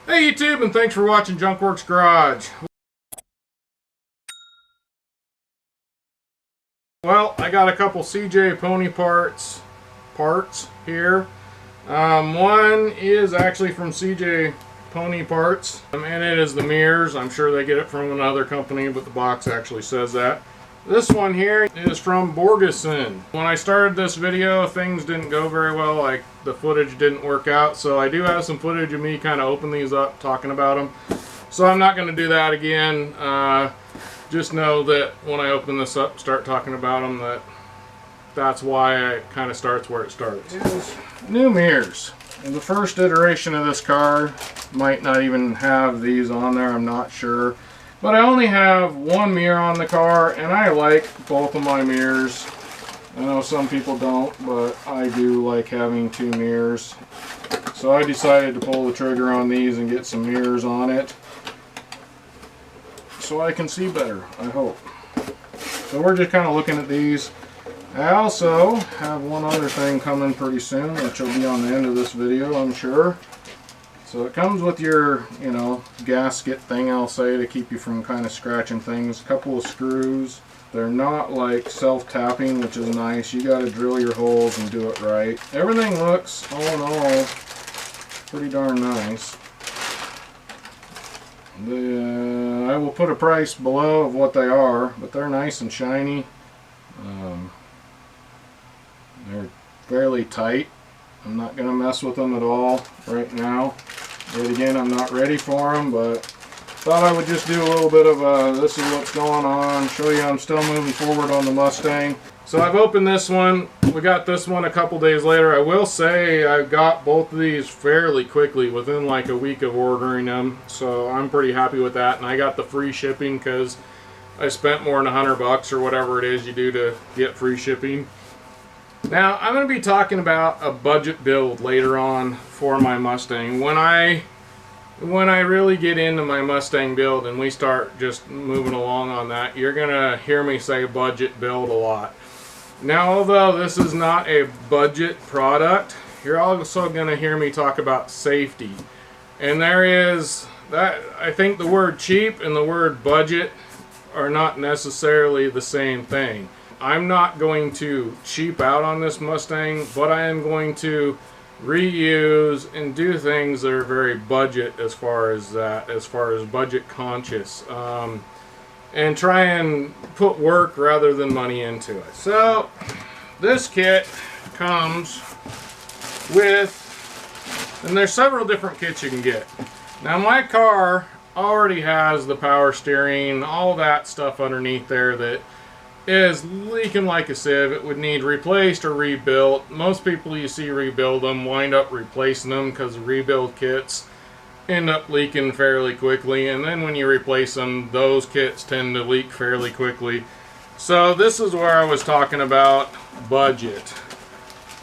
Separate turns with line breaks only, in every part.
Hey YouTube, and thanks for watching Junkworks Garage. Well, I got a couple CJ Pony parts here. One is actually from CJ Pony Parts, and it is the mirrors. I'm sure they get it from another company, but the box actually says that. This one here is from Borgeson. When I started this video, things didn't go very well. Like, the footage didn't work out, so I do have some footage of me kind of opening these up, talking about them. So I'm not going to do that again. Just know that when I open this up, start talking about them, that's why it kind of starts where it starts. New mirrors. And the first iteration of this car might not even have these on there, I'm not sure. But I only have one mirror on the car, and I like both of my mirrors. I know some people don't, but I do like having two mirrors. So I decided to pull the trigger on these and get some mirrors on it, so I can see better, I hope. So we're just kind of looking at these. I also have one other thing coming pretty soon, which will be on the end of this video, I'm sure. So it comes with your, gasket thing, I'll say, to keep you from kind of scratching things. A couple of screws. They're not like self-tapping, which is nice. You got to drill your holes and do it right. Everything looks, all in all, pretty darn nice. I will put a price below of what they are, but they're nice and shiny. They're fairly tight. I'm not going to mess with them at all right now. But again, I'm not ready for them, but thought I would just do a little bit of this is what's going on, show you I'm still moving forward on the Mustang. So I've opened this one. We got this one a couple days later. I will say I got both of these fairly quickly, within like a week of ordering them. So I'm pretty happy with that. And I got the free shipping because I spent more than $100 or whatever it is you do to get free shipping. Now, I'm going to be talking about a budget build later on for my Mustang. When I really get into my Mustang build and we start just moving along on that, you're going to hear me say budget build a lot. Now, although this is not a budget product, you're also going to hear me talk about safety. And there is that, I think the word cheap and the word budget are not necessarily the same thing. I'm not going to cheap out on this Mustang, but I am going to reuse and do things that are very budget as far as budget conscious, and try and put work rather than money into it. So this kit comes with, and there's several different kits you can get. Now my car already has the power steering, all that stuff underneath there that is leaking like a sieve. It would need replaced or rebuilt. Most people you see rebuild them wind up replacing them because the rebuild kits end up leaking fairly quickly, and then when you replace them, those kits tend to leak fairly quickly. So this is where I was talking about budget.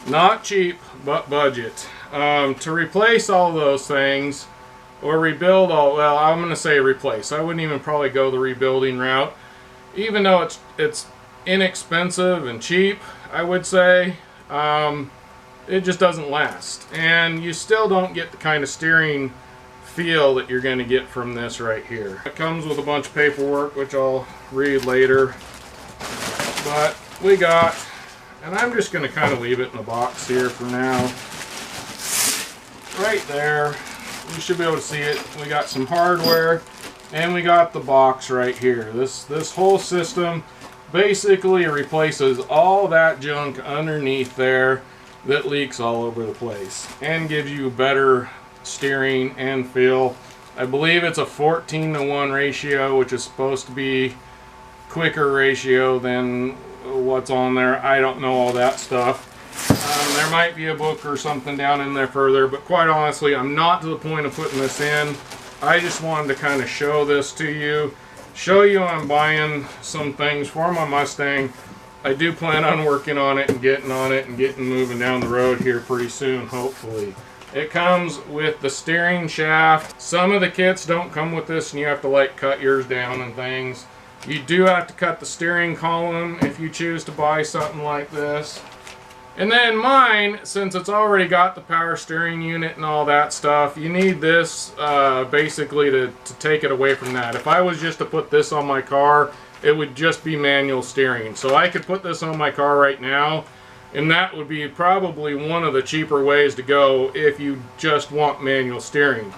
Not cheap, but budget. To replace all those things, or rebuild all, well, I'm going to say replace. I wouldn't even probably go the rebuilding route. Even though it's inexpensive and cheap, I would say, it just doesn't last. And you still don't get the kind of steering feel that you're going to get from this right here. It comes with a bunch of paperwork, which I'll read later. But we got, and I'm just going to kind of leave it in the box here for now. Right there. You should be able to see it. We got some hardware. And we got the box right here. This whole system basically replaces all that junk underneath there that leaks all over the place and gives you better steering and feel. I believe it's a 14:1 ratio, which is supposed to be quicker ratio than what's on there. I don't know all that stuff. There might be a book or something down in there further, but quite honestly, I'm not to the point of putting this in. I just wanted to kind of show this to you, show you I'm buying some things for my Mustang. I do plan on working on it and getting moving down the road here pretty soon, hopefully. It comes with the steering shaft. Some of the kits don't come with this and you have to like cut yours down and things. You do have to cut the steering column if you choose to buy something like this. And then mine, since it's already got the power steering unit and all that stuff, you need this basically to take it away from that. If I was just to put this on my car, it would just be manual steering. So I could put this on my car right now, and that would be probably one of the cheaper ways to go if you just want manual steering.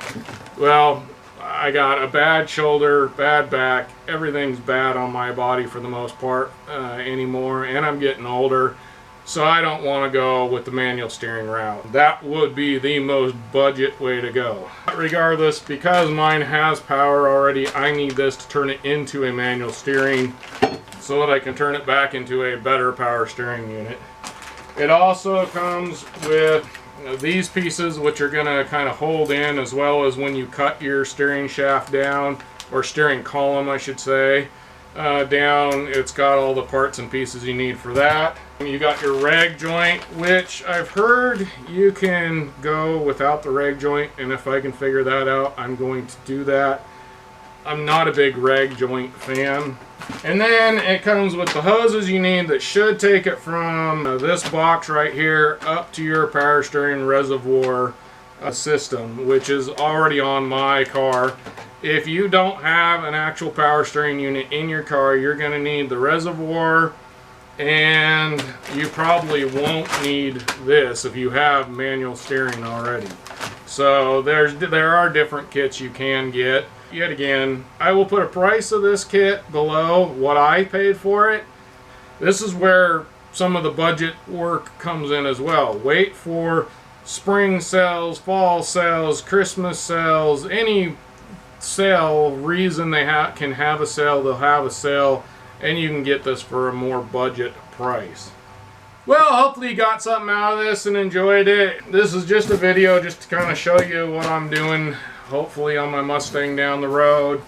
Well, I got a bad shoulder, bad back, everything's bad on my body for the most part anymore, and I'm getting older. So I don't want to go with the manual steering route. That would be the most budget way to go. Regardless, because mine has power already, I need this to turn it into a manual steering so that I can turn it back into a better power steering unit. It also comes with these pieces, which are going to kind of hold in, as well as when you cut your steering shaft down, or steering column I should say, down. It's got all the parts and pieces you need for that. You got your rag joint, which I've heard you can go without the rag joint, and if I can figure that out, I'm going to do that. I'm not a big rag joint fan. And then it comes with the hoses you need that should take it from this box right here up to your power steering reservoir system, which is already on my car. If you don't have an actual power steering unit in your car, you're going to need the reservoir, and you probably won't need this if you have manual steering already. So there are different kits you can get. Yet again, I will put a price of this kit below what I paid for it. This is where some of the budget work comes in as well. Wait for spring sales, fall sales, Christmas sales, any sale reason they can have a sale, they'll have a sale, and you can get this for a more budget price. Well, hopefully you got something out of this and enjoyed it. This is just a video just to kind of show you what I'm doing, hopefully on my Mustang down the road.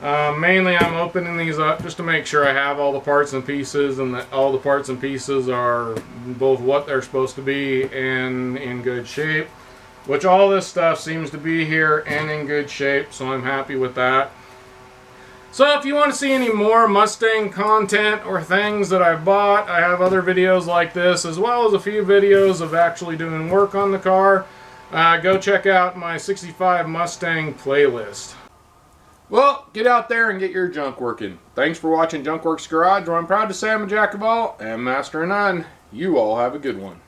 Mainly I'm opening these up just to make sure I have all the parts and pieces, and that all the parts and pieces are both what they're supposed to be and in good shape. Which all this stuff seems to be here and in good shape, so I'm happy with that. So if you want to see any more Mustang content or things that I've bought, I have other videos like this, as well as a few videos of actually doing work on the car. Go check out my 65 Mustang playlist. Well, get out there and get your junk working. Thanks for watching Junk Works Garage, where I'm proud to say I'm a jack of all and master of none. You all have a good one.